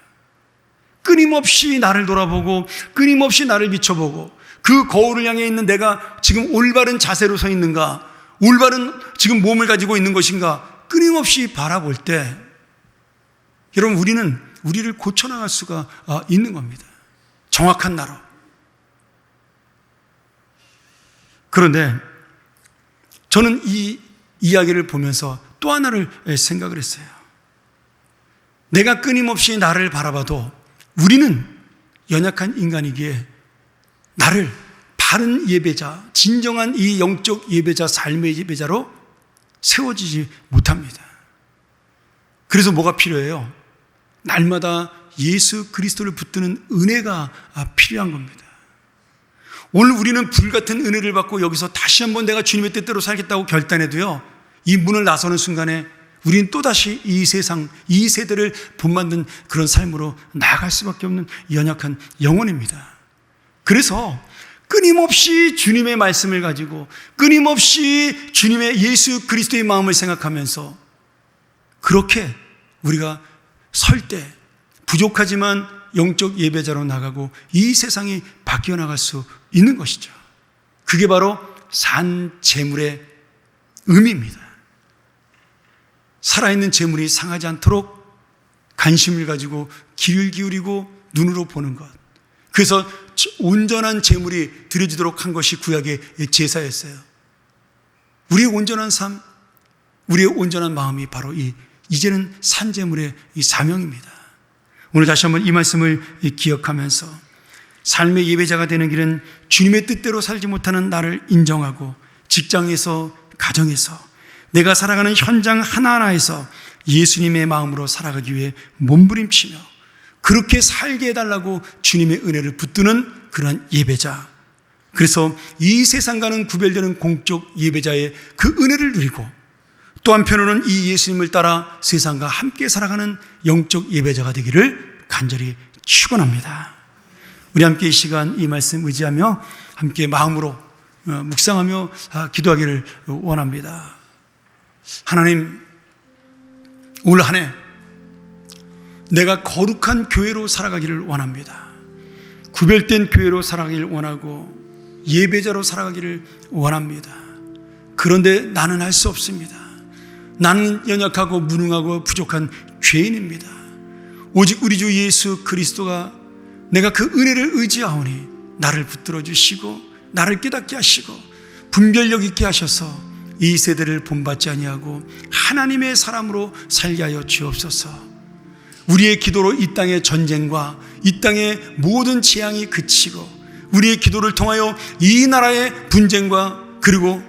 S1: 끊임없이 나를 돌아보고 끊임없이 나를 비춰보고 그 거울을 향해 있는 내가 지금 올바른 자세로 서 있는가, 올바른 지금 몸을 가지고 있는 것인가 끊임없이 바라볼 때 여러분 우리는 우리를 고쳐나갈 수가 있는 겁니다. 정확한 나로. 그런데 저는 이 이야기를 보면서 또 하나를 생각을 했어요. 내가 끊임없이 나를 바라봐도 우리는 연약한 인간이기에 나를 바른 예배자, 진정한 이 영적 예배자, 삶의 예배자로 세워지지 못합니다. 그래서 뭐가 필요해요? 날마다 예수 그리스도를 붙드는 은혜가 필요한 겁니다. 오늘 우리는 불같은 은혜를 받고 여기서 다시 한번 내가 주님의 뜻대로 살겠다고 결단해도요, 이 문을 나서는 순간에 우리는 또다시 이 세상, 이 세대를 본받는 그런 삶으로 나아갈 수밖에 없는 연약한 영혼입니다. 그래서 끊임없이 주님의 말씀을 가지고 끊임없이 주님의 예수 그리스도의 마음을 생각하면서 그렇게 우리가 설 때 부족하지만 영적 예배자로 나가고 이 세상이 바뀌어 나갈 수 있는 것이죠. 그게 바로 산 제물의 의미입니다. 살아있는 제물이 상하지 않도록 관심을 가지고 귀를 기울이고 눈으로 보는 것. 그래서 온전한 제물이 드려지도록 한 것이 구약의 제사였어요. 우리의 온전한 삶, 우리의 온전한 마음이 바로 이제는 산 제물의 이 사명입니다. 오늘 다시 한번 이 말씀을 기억하면서 삶의 예배자가 되는 길은 주님의 뜻대로 살지 못하는 나를 인정하고 직장에서, 가정에서, 내가 살아가는 현장 하나하나에서 예수님의 마음으로 살아가기 위해 몸부림치며 그렇게 살게 해달라고 주님의 은혜를 붙드는 그러한 예배자. 그래서 이 세상과는 구별되는 공적 예배자의 그 은혜를 누리고 또 한편으로는 이 예수님을 따라 세상과 함께 살아가는 영적 예배자가 되기를 간절히 축원합니다. 우리 함께 이 시간 이 말씀 의지하며 함께 마음으로 묵상하며 기도하기를 원합니다. 하나님, 올 한 해 내가 거룩한 교회로 살아가기를 원합니다. 구별된 교회로 살아가기를 원하고 예배자로 살아가기를 원합니다. 그런데 나는 할 수 없습니다. 나는 연약하고 무능하고 부족한 죄인입니다. 오직 우리 주 예수 그리스도가 내가 그 은혜를 의지하오니 나를 붙들어 주시고 나를 깨닫게 하시고 분별력 있게 하셔서 이 세대를 본받지 아니하고 하나님의 사람으로 살게 하여 주옵소서. 우리의 기도로 이 땅의 전쟁과 이 땅의 모든 재앙이 그치고 우리의 기도를 통하여 이 나라의 분쟁과 그리고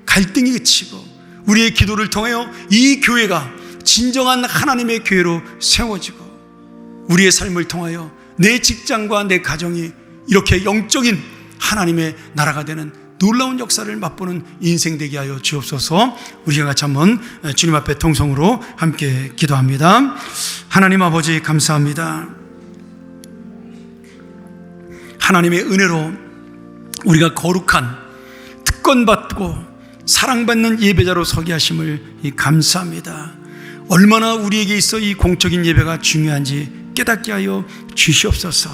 S1: 갈등이 그치고 우리의 기도를 통하여 이 교회가 진정한 하나님의 교회로 세워지고 우리의 삶을 통하여 내 직장과 내 가정이 이렇게 영적인 하나님의 나라가 되는 놀라운 역사를 맛보는 인생 되게 하여 주옵소서. 우리가 같이 한번 주님 앞에 통성으로 함께 기도합니다. 하나님 아버지 감사합니다. 하나님의 은혜로 우리가 거룩한 특권받고 사랑받는 예배자로 서게 하심을 감사합니다. 얼마나 우리에게 있어 이 공적인 예배가 중요한지 깨닫게 하여 주시옵소서.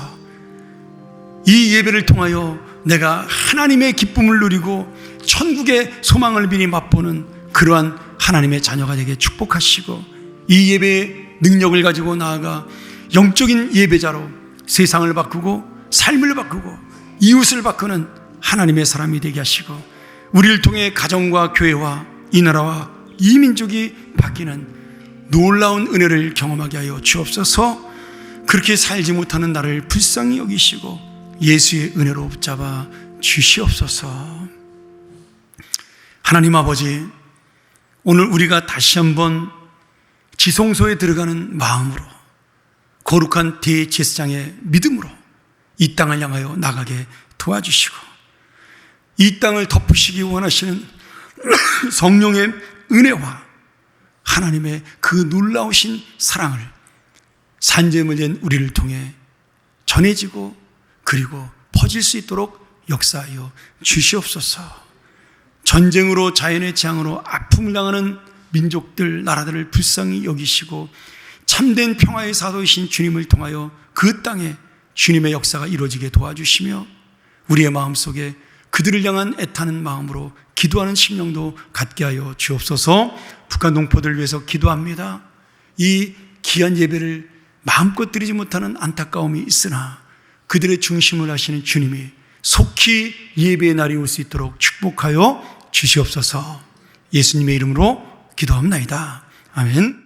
S1: 이 예배를 통하여 내가 하나님의 기쁨을 누리고 천국의 소망을 미리 맛보는 그러한 하나님의 자녀가 되게 축복하시고 이 예배의 능력을 가지고 나아가 영적인 예배자로 세상을 바꾸고 삶을 바꾸고 이웃을 바꾸는 하나님의 사람이 되게 하시고 우리를 통해 가정과 교회와 이 나라와 이 민족이 바뀌는 놀라운 은혜를 경험하게 하여 주옵소서. 그렇게 살지 못하는 나를 불쌍히 여기시고 예수의 은혜로 붙잡아 주시옵소서. 하나님 아버지, 오늘 우리가 다시 한번 지성소에 들어가는 마음으로 거룩한 대제사장의 믿음으로 이 땅을 향하여 나가게 도와주시고 이 땅을 덮으시기 원하시는 성령의 은혜와 하나님의 그 놀라우신 사랑을 산재물 된 우리를 통해 전해지고 그리고 퍼질 수 있도록 역사하여 주시옵소서. 전쟁으로 자연의 재앙으로 아픔을 당하는 민족들, 나라들을 불쌍히 여기시고 참된 평화의 사도이신 주님을 통하여 그 땅에 주님의 역사가 이루어지게 도와주시며 우리의 마음속에 그들을 향한 애타는 마음으로 기도하는 심령도 갖게 하여 주옵소서. 북한 동포들을 위해서 기도합니다. 이 귀한 예배를 마음껏 드리지 못하는 안타까움이 있으나 그들의 중심을 하시는 주님이 속히 예배의 날이 올 수 있도록 축복하여 주시옵소서. 예수님의 이름으로 기도합나이다. 아멘.